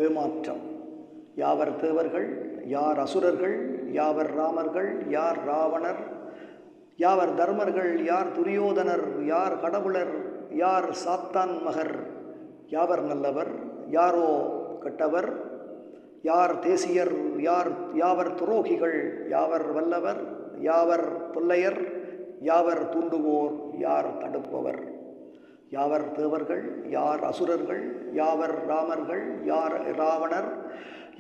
ஏமாற்றம். யாவர் தேவர்கள், யார் அசுரர்கள், யாவர் ராமர்கள், யார் ராவணர், யாவர் தர்மர்கள், யார் துரியோதனர், யார் கடவுளர், யார் சாத்தான் மகர், யாவர் நல்லவர், யாரோ கெட்டவர், யார் தேசியர், யாவர் துரோகிகள், யாவர் வல்லவர், யாவர் தொல்லையர், யாவர் தூண்டுவோர், யார் தடுப்பவர். யாவர் தேவர்கள், யார் அசுரர்கள், யாவர் ராமர்கள், யார் ராவணர்,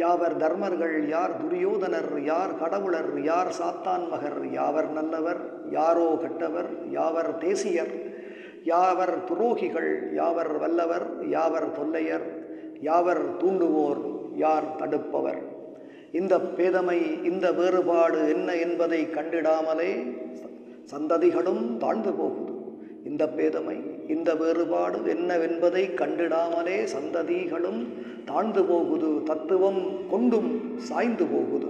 யாவர் தர்மர்கள், யார் துரியோதனர், யார் கடவுளர், யார் சாத்தான் மகர், யாவர் நல்லவர், யாரோ கெட்டவர், யாவர் தேசியர், யாவர் துரோகிகள், யாவர் வல்லவர், யாவர் தொல்லையர், யாவர் தூண்டுவோர், யார் தடுப்பவர். இந்த பேதமை, இந்த வேறுபாடு என்ன என்பதை கண்டிடாமலே சந்ததிகளும் தாழ்ந்து போகுது. இந்த பேதமை, இந்த வேறுபாடு என்னவென்பதை கண்டிடாமலே சந்ததிகளும் தாழ்ந்து போகுது. தத்துவம் கொண்டும் சாய்ந்து போகுது.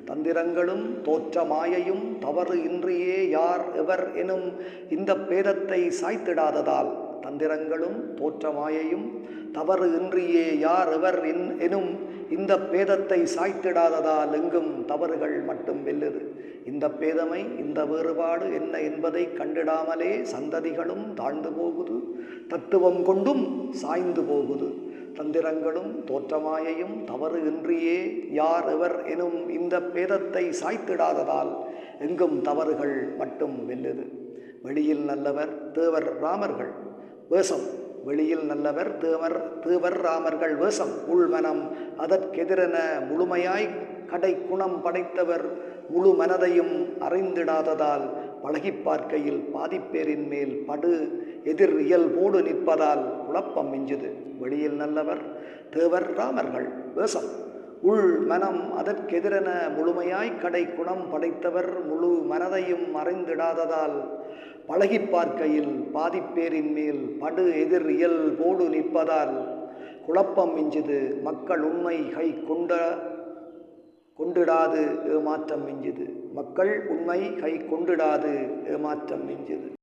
தந்திரங்களும் தோற்ற மாயையும் தவறு இன்றியே யார் எவர் எனும் இந்த பேதத்தை சாய்த்திடாததால், தந்திரங்களும் தோற்ற மாயையும் தவறு இன்றியே யார் எவர் எனும் இந்த பேதத்தை சாய்த்திடாததால் எங்கும் தவறுகள் மட்டும் வெல்லுது. இந்த பேதமை, இந்த வேறுபாடு என்ன என்பதை கண்டிடாமலே சந்ததிகளும் தாழ்ந்து போகுது. தத்துவம் கொண்டும் சாய்ந்து போகுது. தந்திரங்களும் தோற்றமாயையும் தவறு இன்றியே யார் எவர் எனும் இந்த பேதத்தை சாய்த்திடாததால் எங்கும் தவறுகள் மட்டும் வெல்லுது. வெளியில் நல்லவர் தேவர் ராமர்கள் வேஷம், வெளியில் நல்லவர் தேவர் ராமர்கள் வேஷம், உள்மனம் அதற்கெதிரென முழுமையாய் கடை குணம் படைத்தவர் முழு மனதையும் அறிந்திடாததால் பழகி பார்க்கையில் பாதிப்பேரின் மேல் படு எதிர் இயல்போடு நிற்பதால் குழப்பம் மிஞ்சுது. வெளியில் நல்லவர் தேவர் ராமர்கள் வேஷம், உள் மனம் அதற்கெதிரென முழுமையாய் கடை குணம் படைத்தவர் முழு மனதையும் அறிந்திடாததால் பழகி பார்க்கையில் பாதிப்பேரின் மேல் படு எதிர் இயல்போடு நிற்பதால் குழப்பம் மிஞ்சுது. மக்கள் உண்மை கை கொண்டிடாது ஏமாற்றம் மிஞ்சுது. மக்கள் உண்மை கை கொண்டிடாது ஏமாற்றம் மிஞ்சுது.